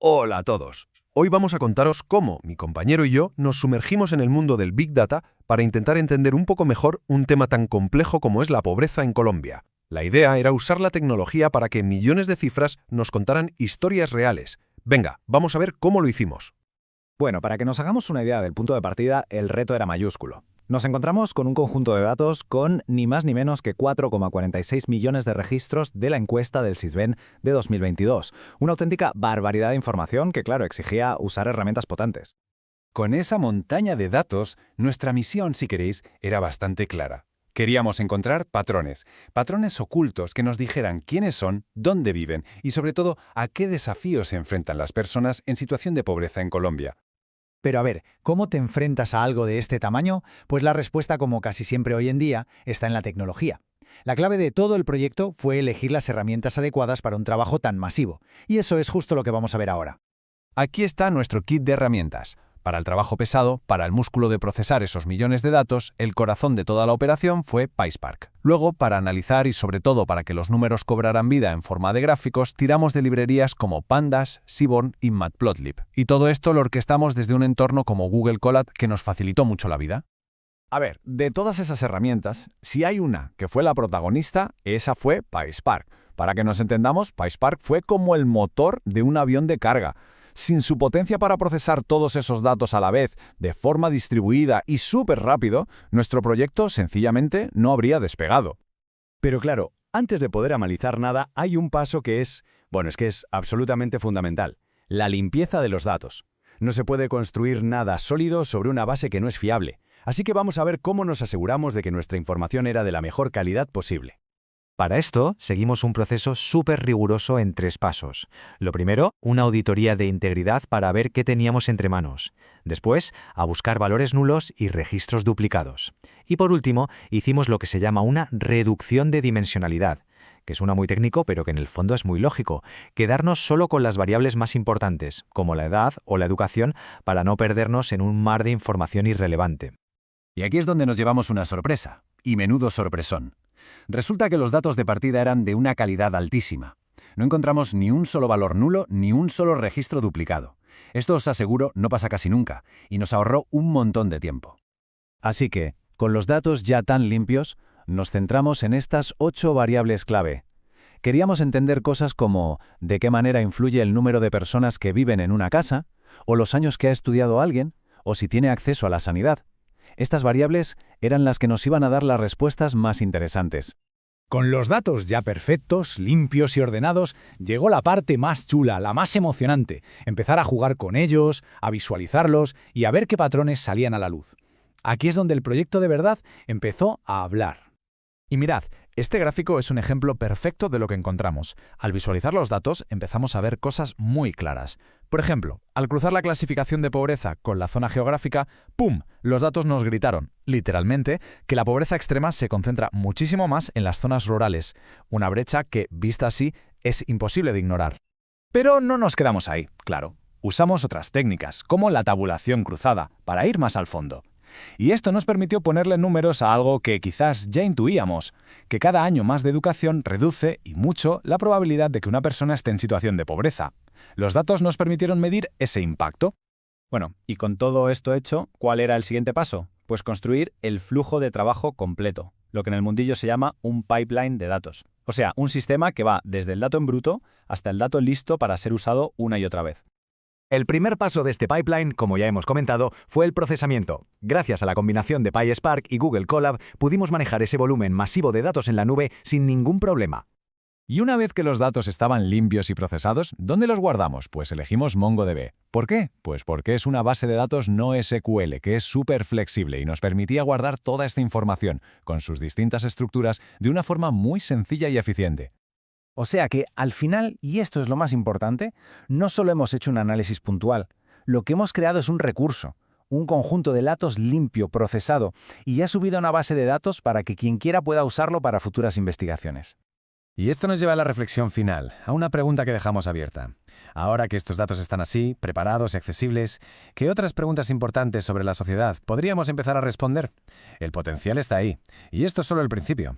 Hola a todos. Hoy vamos a contaros cómo mi compañero y yo nos sumergimos en el mundo del Big Data para intentar entender un poco mejor un tema tan complejo como es la pobreza en Colombia. La idea era usar la tecnología para que millones de cifras nos contaran historias reales. Venga, vamos a ver cómo lo hicimos. Bueno, para que nos hagamos una idea del punto de partida, el reto era mayúsculo. Nos encontramos con un conjunto de datos con ni más ni menos que 4,46 millones de registros de la encuesta del Sisbén de 2022. Una auténtica barbaridad de información que, claro, exigía usar herramientas potentes. Con esa montaña de datos, nuestra misión, si queréis, era bastante clara. Queríamos encontrar patrones ocultos que nos dijeran quiénes son, dónde viven y, sobre todo, a qué desafíos se enfrentan las personas en situación de pobreza en Colombia. Pero a ver, ¿cómo te enfrentas a algo de este tamaño? Pues la respuesta, como casi siempre hoy en día, está en la tecnología. La clave de todo el proyecto fue elegir las herramientas adecuadas para un trabajo tan masivo, y eso es justo lo que vamos a ver ahora. Aquí está nuestro kit de herramientas. Para el trabajo pesado, para el músculo de procesar esos millones de datos, el corazón de toda la operación fue PySpark. Luego, para analizar y sobre todo para que los números cobraran vida en forma de gráficos, tiramos de librerías como Pandas, Seaborn y Matplotlib. Y todo esto lo orquestamos desde un entorno como Google Colab que nos facilitó mucho la vida. A ver, de todas esas herramientas, si hay una que fue la protagonista, esa fue PySpark. Para que nos entendamos, PySpark fue como el motor de un avión de carga. Sin su potencia para procesar todos esos datos a la vez, de forma distribuida y súper rápido, nuestro proyecto sencillamente no habría despegado. Pero claro, antes de poder analizar nada, hay un paso que es absolutamente fundamental: la limpieza de los datos. No se puede construir nada sólido sobre una base que no es fiable. Así que vamos a ver cómo nos aseguramos de que nuestra información era de la mejor calidad posible. Para esto, seguimos un proceso súper riguroso en 3 pasos. Lo primero, una auditoría de integridad para ver qué teníamos entre manos. Después, a buscar valores nulos y registros duplicados. Y por último, hicimos lo que se llama una reducción de dimensionalidad, que suena muy técnico, pero que en el fondo es muy lógico: quedarnos solo con las variables más importantes, como la edad o la educación, para no perdernos en un mar de información irrelevante. Y aquí es donde nos llevamos una sorpresa, y menudo sorpresón. Resulta que los datos de partida eran de una calidad altísima. No encontramos ni un solo valor nulo ni un solo registro duplicado. Esto, os aseguro, no pasa casi nunca, y nos ahorró un montón de tiempo. Así que, con los datos ya tan limpios, nos centramos en estas 8 variables clave. Queríamos entender cosas como de qué manera influye el número de personas que viven en una casa, o los años que ha estudiado alguien, o si tiene acceso a la sanidad. Estas variables eran las que nos iban a dar las respuestas más interesantes. Con los datos ya perfectos, limpios y ordenados, llegó la parte más chula, la más emocionante: empezar a jugar con ellos, a visualizarlos y a ver qué patrones salían a la luz. Aquí es donde el proyecto de verdad empezó a hablar. Y mirad, este gráfico es un ejemplo perfecto de lo que encontramos. Al visualizar los datos, empezamos a ver cosas muy claras. Por ejemplo, al cruzar la clasificación de pobreza con la zona geográfica, ¡pum!, los datos nos gritaron, literalmente, que la pobreza extrema se concentra muchísimo más en las zonas rurales, una brecha que, vista así, es imposible de ignorar. Pero no nos quedamos ahí, claro. Usamos otras técnicas, como la tabulación cruzada, para ir más al fondo. Y esto nos permitió ponerle números a algo que quizás ya intuíamos: que cada año más de educación reduce, y mucho, la probabilidad de que una persona esté en situación de pobreza. Los datos nos permitieron medir ese impacto. Bueno, y con todo esto hecho, ¿cuál era el siguiente paso? Pues construir el flujo de trabajo completo, lo que en el mundillo se llama un pipeline de datos. O sea, un sistema que va desde el dato en bruto hasta el dato listo para ser usado una y otra vez. El primer paso de este pipeline, como ya hemos comentado, fue el procesamiento. Gracias a la combinación de PySpark y Google Colab, pudimos manejar ese volumen masivo de datos en la nube sin ningún problema. Y una vez que los datos estaban limpios y procesados, ¿dónde los guardamos? Pues elegimos MongoDB. ¿Por qué? Pues porque es una base de datos no SQL, que es súper flexible y nos permitía guardar toda esta información, con sus distintas estructuras, de una forma muy sencilla y eficiente. O sea que, al final, y esto es lo más importante, no solo hemos hecho un análisis puntual. Lo que hemos creado es un recurso, un conjunto de datos limpio, procesado, y ya subido a una base de datos para que quien quiera pueda usarlo para futuras investigaciones. Y esto nos lleva a la reflexión final, a una pregunta que dejamos abierta. Ahora que estos datos están así, preparados y accesibles, ¿qué otras preguntas importantes sobre la sociedad podríamos empezar a responder? El potencial está ahí, y esto es solo el principio.